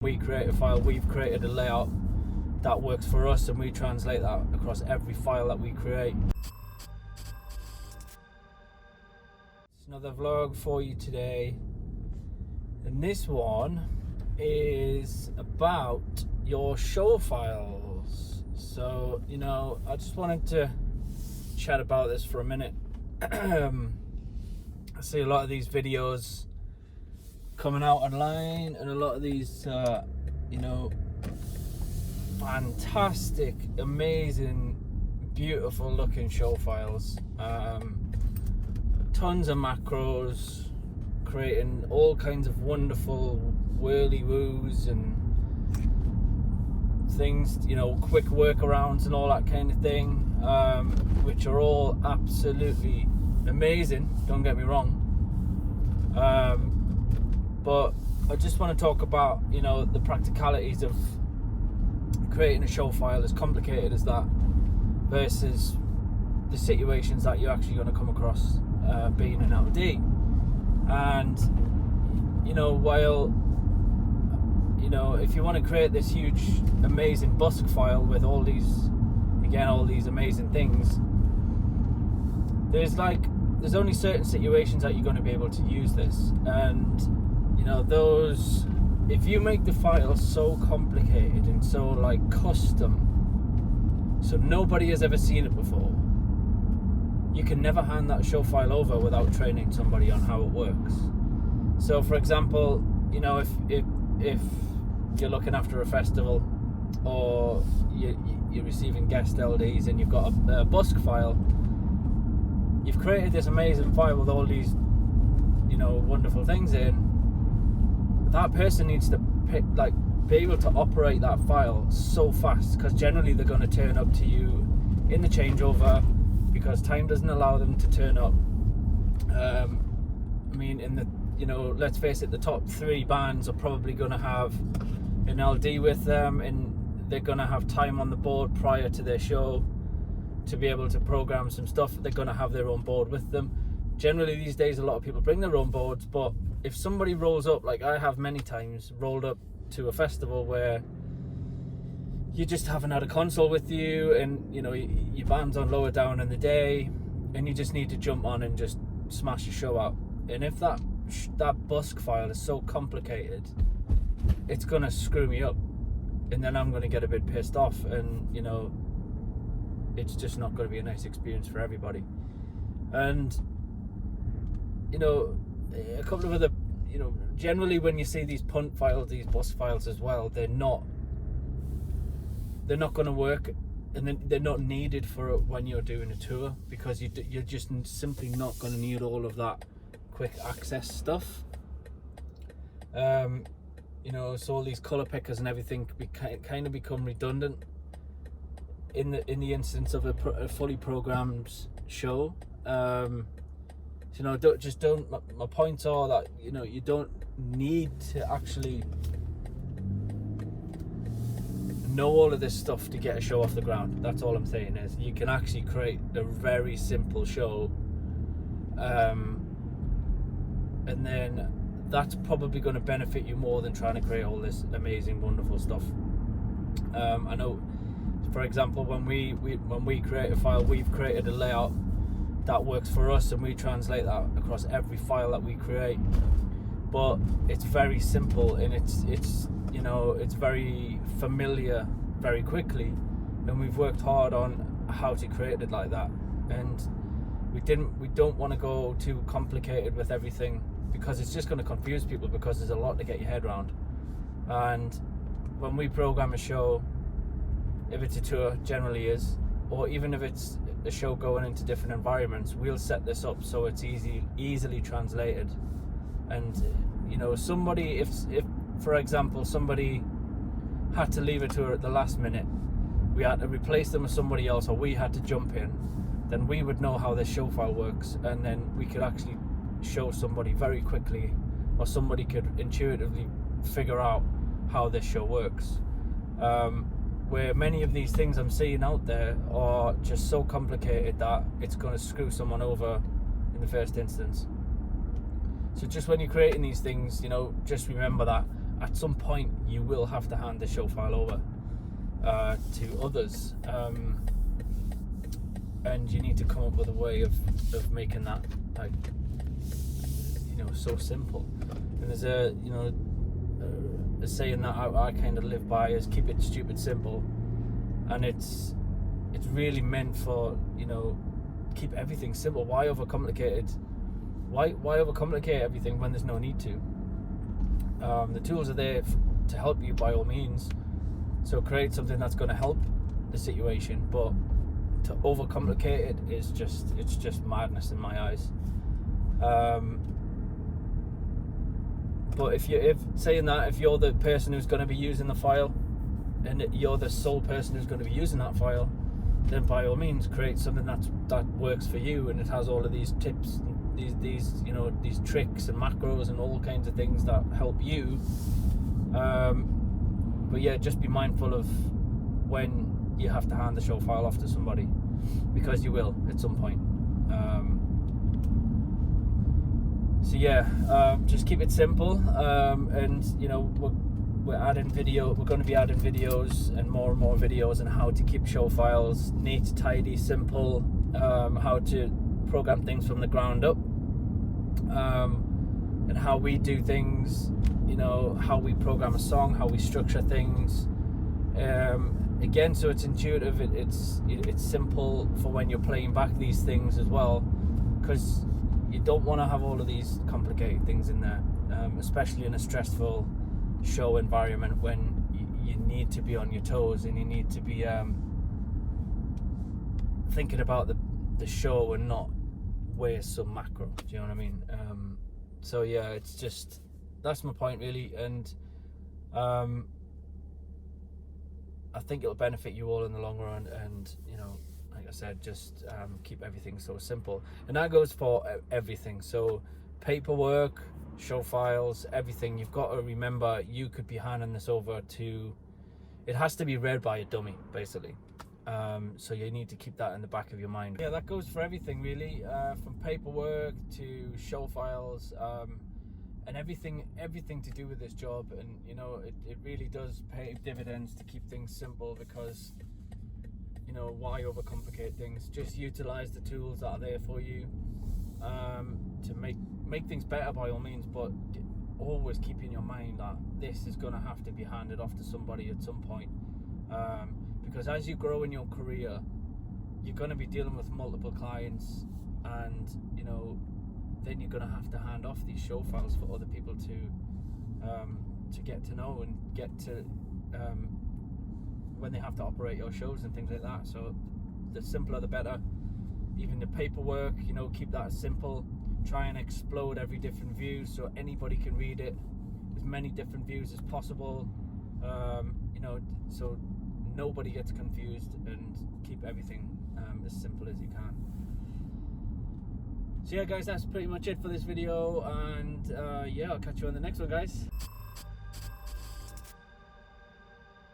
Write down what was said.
We create a file, we've created a layout that works for us, and we translate that across every file that we create. It's another vlog for you today, and this one is about your show files. So, I just wanted to chat about this for a minute. I see a lot of these videos coming out online, and a lot of these fantastic, amazing, beautiful looking show files, tons of macros, creating all kinds of wonderful whirly-woos and things, quick workarounds and all that kind of thing, which are all absolutely amazing, don't get me wrong. But I just want to talk about, the practicalities of creating a show file, as complicated as that, versus the situations that you're actually going to come across being an LD. And, while, if you want to create this huge, amazing busk file with all these amazing things, there's only certain situations that you're going to be able to use this. And if you make the file so complicated and so custom, so nobody has ever seen it before, you can never hand that show file over without training somebody on how it works. So for example, if you're looking after a festival, or you're receiving guest LDs, and you've got a busk file, you've created this amazing file with all these wonderful things in. That person needs to be able to operate that file so fast, because generally they're going to turn up to you in the changeover, because time doesn't allow them to turn up. Let's face it, the top 3 bands are probably going to have an LD with them, and they're going to have time on the board prior to their show to be able to program some stuff. They're going to have their own board with them. Generally these days, a lot of people bring their own boards, but if somebody rolls up, like I have many times rolled up to a festival where you just haven't had a console with you, and your band's on lower down in the day, and you just need to jump on and just smash your show out. And if that busk file is so complicated, it's gonna screw me up, and then I'm gonna get a bit pissed off, and it's just not gonna be a nice experience for everybody. And a couple of other, generally when you see these punt files, these bus files as well, they're not going to work, and they're not needed for when you're doing a tour, because you're just simply not going to need all of that quick access stuff. So all these color pickers and everything kind of become redundant in the instance of a fully programmed show. My points are that you don't need to actually know all of this stuff to get a show off the ground. That's all I'm saying, is you can actually create a very simple show, and then that's probably going to benefit you more than trying to create all this amazing, wonderful stuff. I know, for example, when we create a file, we've created a layout that works for us, and we translate that across every file that we create. But it's very simple, and it's very familiar very quickly, and we've worked hard on how to create it like that. And we don't want to go too complicated with everything, because it's just going to confuse people, because there's a lot to get your head around. And when we program a show, if it's a tour, generally is, or even if it's a show going into different environments, we'll set this up so it's easily translated. And somebody, if for example somebody had to leave a tour at the last minute, we had to replace them with somebody else, or we had to jump in, then we would know how this show file works, and then we could actually show somebody very quickly, or somebody could intuitively figure out how this show works. Where many of these things I'm seeing out there are just so complicated that it's going to screw someone over in the first instance. So just when you're creating these things, just remember that. at some point you will have to hand the show file over to others, and you need to come up with a way of making that, like, so simple. And there's a saying that I kind of live by is keep it stupid simple, and it's really meant for, keep everything simple. Why overcomplicate everything when there's no need to? The tools are there to help you by all means, so create something that's going to help the situation, but to overcomplicate it is just madness in my eyes. But if you're the person who's going to be using the file, and you're the sole person who's going to be using that file, then by all means create something that works for you, and it has all of these tips, these tricks and macros and all kinds of things that help you. But yeah, just be mindful of when you have to hand the show file off to somebody, because you will at some point. So yeah, just keep it simple, and we're going to be adding videos and more videos on how to keep show files neat, tidy, simple, how to program things from the ground up, and how we do things, how we program a song, how we structure things, again, so it's intuitive, it's simple for when you're playing back these things as well, because you don't want to have all of these complicated things in there, especially in a stressful show environment when you need to be on your toes and you need to be thinking about the show and not waste some macro. Do you know what I mean? So yeah, it's just, that's my point really, and I think it'll benefit you all in the long run, and like I said, just keep everything so simple, and that goes for everything. So paperwork, show files, everything. You've got to remember, you could be handing this over to, it has to be read by a dummy basically, so you need to keep that in the back of your mind. Yeah, that goes for everything really, from paperwork to show files, and everything to do with this job. And it really does pay dividends to keep things simple, because why overcomplicate things? Just utilize the tools that are there for you, to make things better by all means, but always keep in your mind that this is going to have to be handed off to somebody at some point, because as you grow in your career, you're going to be dealing with multiple clients, and then you're going to have to hand off these show files for other people to get to know and get to when they have to operate your shows and things like that. So the simpler the better. Even the paperwork, keep that simple. Try and explode every different view so anybody can read it, as many different views as possible, so nobody gets confused, and keep everything as simple as you can. So yeah guys, that's pretty much it for this video, and yeah, I'll catch you on the next one, guys.